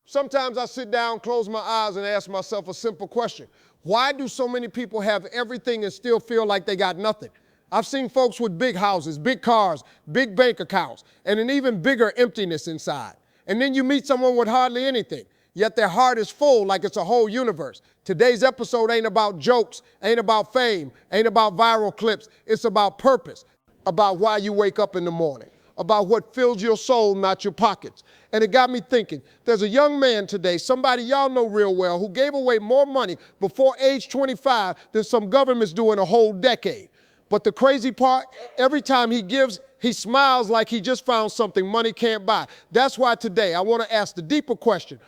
Sometimes I sit down, close my eyes, and ask myself a simple question. Why do so many people have everything and still feel like they got nothing? I've seen folks with big houses, big cars, big bank accounts, and an even bigger emptiness inside. And then you meet someone with hardly anything, yet their heart is full like it's a whole universe. Today's episode ain't about jokes, ain't about fame, ain't about viral clips. It's about purpose, about why you wake up in the morning, about what fills your soul, not your pockets. And it got me thinking, there's a young man today, somebody y'all know real well, who gave away more money before age 25 than some governments do in a whole decade. But the crazy part, every time he gives, he smiles like he just found something money can't buy. That's why today I want to ask the deeper question.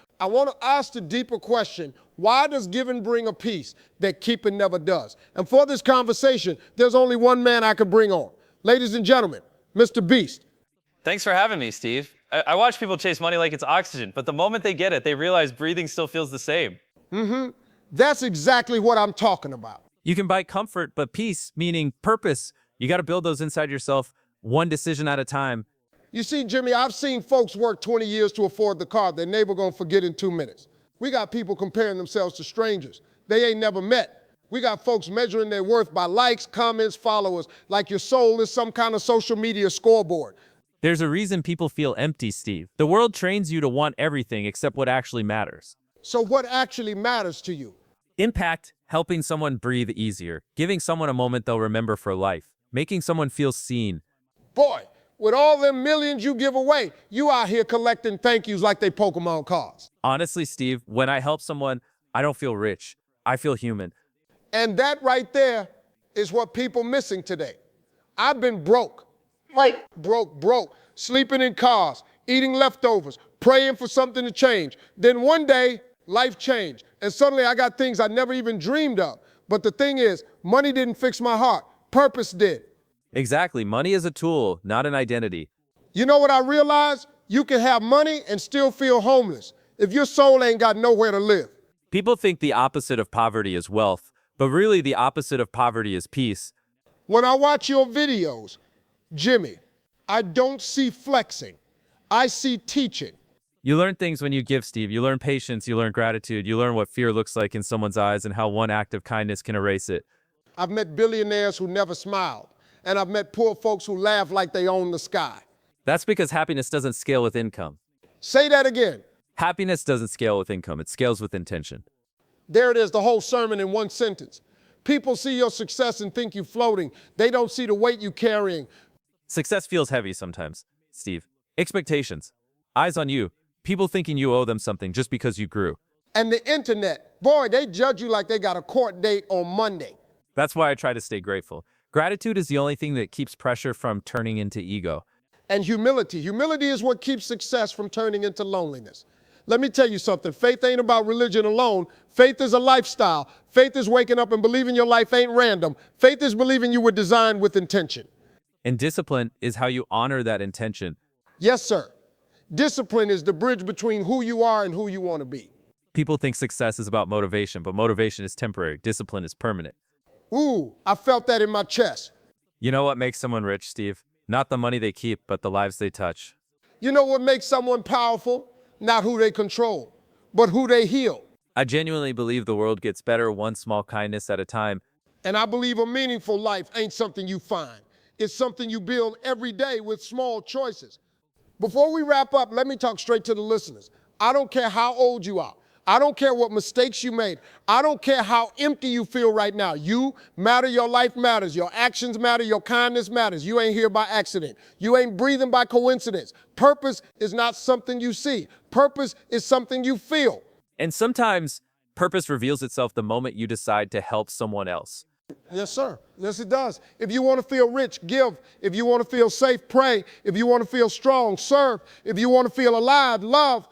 Why does giving bring a peace that keeping never does? And for this conversation, there's only one man I could bring on. Ladies and gentlemen, MrBeast. Thanks for having me, Steve. I watch people chase money like it's oxygen, but the moment they get it, they realize breathing still feels the same. That's exactly what I'm talking about. You can buy comfort, but peace, meaning purpose, you got to build those inside yourself, one decision at a time. You see, Jimmy, I've seen folks work 20 years to afford the car their neighbor gonna forget in 2 minutes. We got people comparing themselves to strangers they ain't never met. We got folks measuring their worth by likes, comments, followers, like your soul is some kind of social media scoreboard. There's a reason people feel empty, Steve. The world trains you to want everything except what actually matters. So what actually matters to you? Impact, helping someone breathe easier, giving someone a moment they'll remember for life, making someone feel seen. Boy, with all them millions you give away, you out here collecting thank yous like they Pokemon cards. Honestly, Steve, when I help someone, I don't feel rich. I feel human. And that right there is what people missing today. I've been broke. Broke, sleeping in cars, eating leftovers, praying for something to change. Then one day, life changed, and suddenly I got things I never even dreamed of. But the thing is, money didn't fix my heart, purpose did. Exactly, money is a tool, not an identity. You know what I realized? You can have money and still feel homeless if your soul ain't got nowhere to live. People think the opposite of poverty is wealth, but really the opposite of poverty is peace. When I watch your videos, Jimmy, I don't see flexing. I see teaching. You learn things when you give, Steve. You learn patience, you learn gratitude, you learn what fear looks like in someone's eyes and how one act of kindness can erase it. I've met billionaires who never smiled, and I've met poor folks who laugh like they own the sky. That's because happiness doesn't scale with income. Say that again. Happiness doesn't scale with income, it scales with intention. There it is, the whole sermon in one sentence. People see your success and think you're floating. They don't see the weight you're carrying. Success feels heavy sometimes, Steve. Expectations. Eyes on you. People thinking you owe them something just because you grew. And the internet, boy, they judge you like they got a court date on Monday. That's why I try to stay grateful. Gratitude is the only thing that keeps pressure from turning into ego. And humility. Humility is what keeps success from turning into loneliness. Let me tell you something. Faith ain't about religion alone. Faith is a lifestyle. Faith is waking up and believing your life ain't random. Faith is believing you were designed with intention. And discipline is how you honor that intention. Yes, sir. Discipline is the bridge between who you are and who you want to be. People think success is about motivation, but motivation is temporary. Discipline is permanent. Ooh, I felt that in my chest. You know what makes someone rich, Steve? Not the money they keep, but the lives they touch. You know what makes someone powerful? Not who they control, but who they heal. I genuinely believe the world gets better one small kindness at a time. And I believe a meaningful life ain't something you find. It's something you build every day with small choices. Before we wrap up, let me talk straight to the listeners. I don't care how old you are. I don't care what mistakes you made. I don't care how empty you feel right now. You matter, your life matters, your actions matter, your kindness matters. You ain't here by accident. You ain't breathing by coincidence. Purpose is not something you see. Purpose is something you feel. And sometimes purpose reveals itself the moment you decide to help someone else. Yes, sir. Yes, it does. If you want to feel rich, give. If you want to feel safe, pray. If you want to feel strong, serve. If you want to feel alive, love.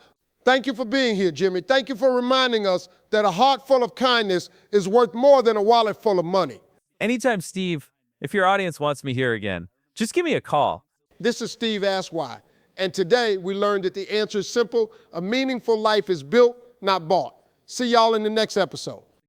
Thank you for being here, Jimmy. Thank you for reminding us that a heart full of kindness is worth more than a wallet full of money. Anytime, Steve, if your audience wants me here again, just give me a call. This is Steve Ask Why. And today we learned that the answer is simple. A meaningful life is built, not bought. See y'all in the next episode.